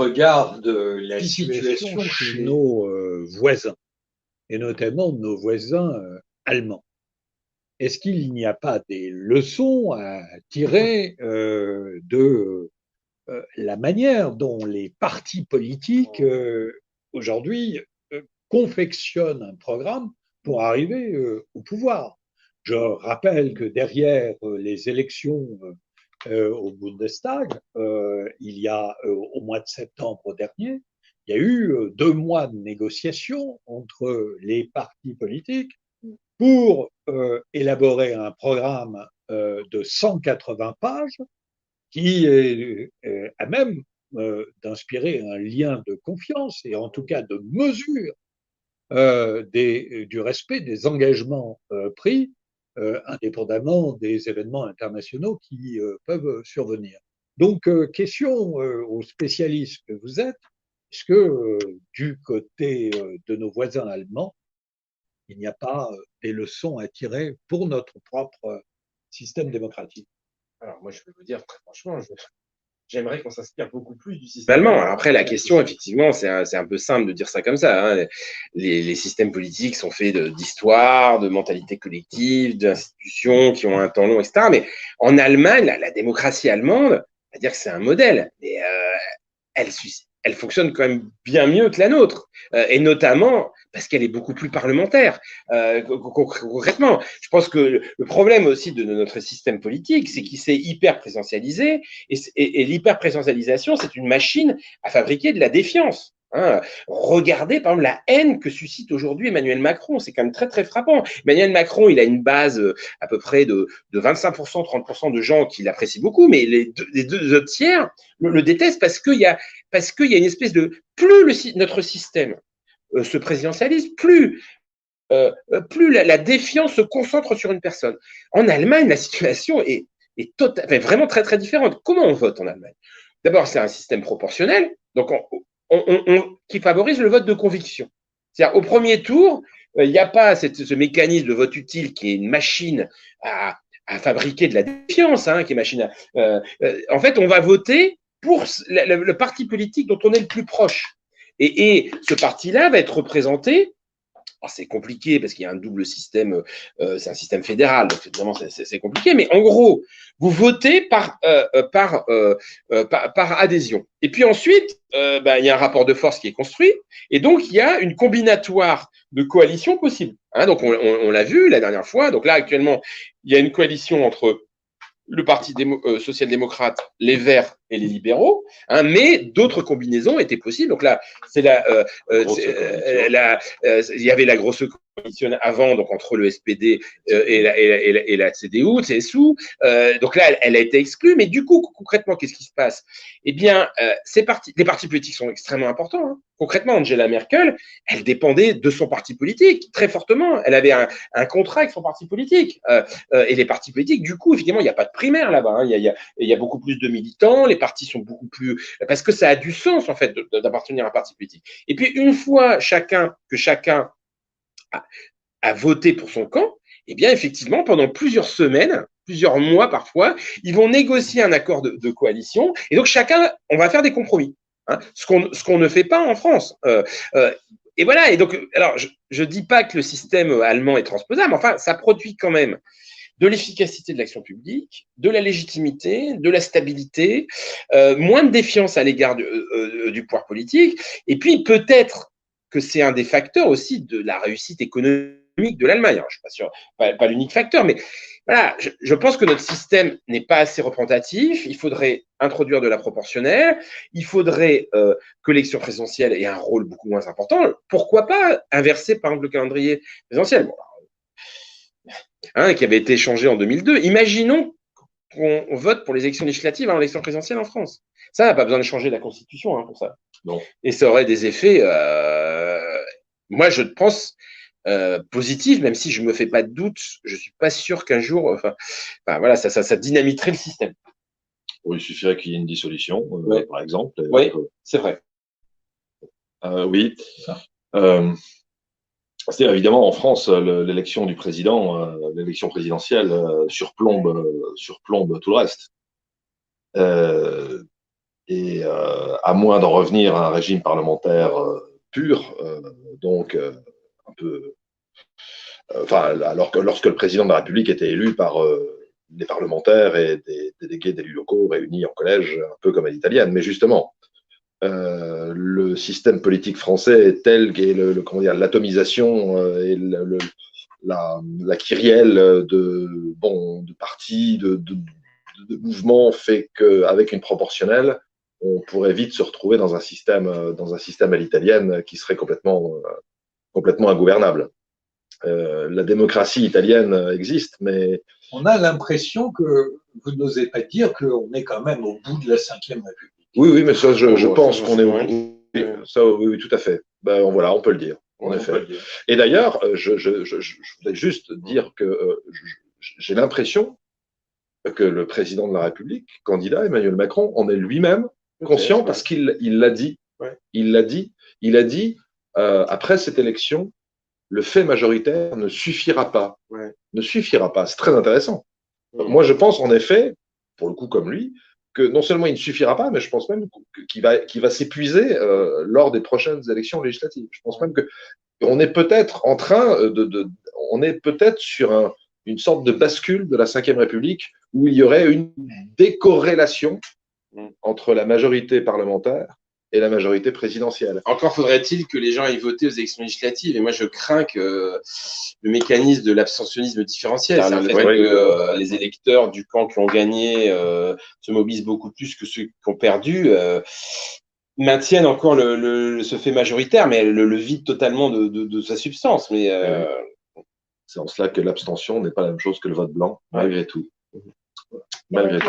regarde la situation situation chez chez... nos voisins, et notamment nos voisins allemands. Est-ce qu'il n'y a pas des leçons à tirer de la manière dont les partis politiques aujourd'hui confectionnent un programme pour arriver au pouvoir? Je rappelle que derrière les élections au Bundestag, il y a au mois de septembre dernier, il y a eu 2 mois de négociations entre les partis politiques pour élaborer un programme de 180 pages qui est à même d'inspirer un lien de confiance et en tout cas de mesure du respect des engagements pris, indépendamment des événements internationaux qui peuvent survenir. Donc, question aux spécialistes que vous êtes, est-ce que du côté de nos voisins allemands, il n'y a pas des leçons à tirer pour notre propre système démocratique? Alors, moi, je vais vous dire très franchement, j'aimerais qu'on s'inspire beaucoup plus du système allemand. Après, la question, effectivement, c'est un peu simple de dire ça comme ça, hein. Les systèmes politiques sont faits d'histoire, de mentalité collective, d'institutions qui ont un temps long, etc. Mais en Allemagne, la démocratie allemande, on va dire que c'est un modèle. Mais elle, elle fonctionne quand même bien mieux que la nôtre, et notamment parce qu'elle est beaucoup plus parlementaire. Concrètement, je pense que le problème aussi de notre système politique, c'est qu'il s'est hyper présentialisé, et l'hyper-présentialisation, c'est une machine à fabriquer de la défiance. Hein. Regardez, par exemple, la haine que suscite aujourd'hui Emmanuel Macron. C'est quand même très, très frappant. Emmanuel Macron, il a une base à peu près de 25%, 30% de gens qui l'apprécient beaucoup, mais les deux autres tiers le détestent parce qu'il y a une espèce de... Plus notre système se présidentialise, plus la défiance se concentre sur une personne. En Allemagne, la situation est vraiment très, très différente. Comment on vote en Allemagne? D'abord, c'est un système proportionnel, donc qui favorise le vote de conviction. C'est-à-dire, au premier tour, il n'y a pas ce mécanisme de vote utile qui est une machine à fabriquer de la défiance, hein, qui est machine à... en fait, on va voter pour le parti politique dont on est le plus proche. Et ce parti-là va être représenté. C'est compliqué parce qu'il y a un double système, c'est un système fédéral, donc évidemment c'est compliqué, mais en gros, vous votez par adhésion. Et puis ensuite, il y a un rapport de force qui est construit, et donc il y a une combinatoire de coalitions possibles. Hein, donc on l'a vu la dernière fois, donc là actuellement, il y a une coalition entre le Parti social-démocrate, les Verts et les libéraux, hein, mais d'autres combinaisons étaient possibles. Donc là, il y avait la grosse coalition avant, donc entre le SPD et la CDU, CSU. Donc là, elle a été exclue. Mais du coup, concrètement, qu'est-ce qui se passe? Eh bien, les partis politiques sont extrêmement importants. Hein. Concrètement, Angela Merkel, elle dépendait de son parti politique très fortement. Elle avait un contrat avec son parti politique. Et les partis politiques, du coup, évidemment, il n'y a pas de primaire là-bas. Hein. Il y a beaucoup plus de militants. Les partis sont beaucoup plus... Parce que ça a du sens, en fait, d'appartenir à un parti politique. Et puis, une fois que chacun a voté pour son camp, eh bien, effectivement, pendant plusieurs semaines, plusieurs mois parfois, ils vont négocier un accord de coalition. Et donc, on va faire des compromis. Hein, ce qu'on ne fait pas en France. Et voilà. Et donc, alors, je dis pas que le système allemand est transposable, mais enfin, ça produit quand même de l'efficacité de l'action publique, de la légitimité, de la stabilité, moins de défiance à l'égard du pouvoir politique. Et puis, peut-être que c'est un des facteurs aussi de la réussite économique de l'Allemagne. Je ne suis pas sûr, pas l'unique facteur, mais voilà, je pense que notre système n'est pas assez représentatif. Il faudrait introduire de la proportionnelle. Il faudrait que l'élection présidentielle ait un rôle beaucoup moins important. Pourquoi pas inverser, par exemple, le calendrier présidentiel? Bon, hein, qui avait été changé en 2002. Imaginons qu'on vote pour les élections législatives avant l'élection présidentielle en France. Ça n'a pas besoin de changer la Constitution pour ça. Non. Et ça aurait des effets, moi je pense, positifs, même si je ne me fais pas de doute, je ne suis pas sûr qu'un jour, voilà, ça dynamiterait le système. Oui, il suffirait qu'il y ait une dissolution, par exemple. Oui, c'est vrai. Oui. C'est évidemment en France, l'élection du président, l'élection présidentielle surplombe tout le reste. et à moins d'en revenir à un régime parlementaire pur, donc un peu, enfin, alors que lorsque le président de la République était élu par des parlementaires et des délégués d'élus locaux réunis en collège, un peu comme à l'italienne. Mais justement, le système politique français est tel qu'est comment dire, l'atomisation et la kyrielle de partis, de mouvements fait qu'avec une proportionnelle, on pourrait vite se retrouver dans un système à l'italienne qui serait complètement ingouvernable. La démocratie italienne existe, mais on a l'impression que vous n'osez pas dire qu'on est quand même au bout de la Ve République. Oui, mais ça, je pense qu'on est au bout. Oui, tout à fait. Ben, voilà, on peut le dire, en effet. Et d'ailleurs, je voulais juste dire que j'ai l'impression que le président de la République, candidat Emmanuel Macron, en est lui-même conscient parce qu'il l'a dit. Ouais. Il a dit, après cette élection, le fait majoritaire ne suffira pas. Ouais. Ne suffira pas. C'est très intéressant. Moi, je pense en effet, pour le coup comme lui, que non seulement il ne suffira pas, mais je pense même qu'il va s'épuiser lors des prochaines élections législatives. Je pense même qu'on est peut-être en train on est peut-être sur une sorte de bascule de la Ve République où il y aurait une décorrélation entre la majorité parlementaire et la majorité présidentielle. Encore faudrait-il que les gens aient voté aux élections législatives. Et moi, je crains que le mécanisme de l'abstentionnisme différentiel, c'est-à-dire que les électeurs du camp qui ont gagné se mobilisent beaucoup plus que ceux qui ont perdu, maintiennent encore ce fait majoritaire, mais le vide totalement de sa substance. Mais c'est en cela que l'abstention n'est pas la même chose que le vote blanc, malgré tout. Malgré tout.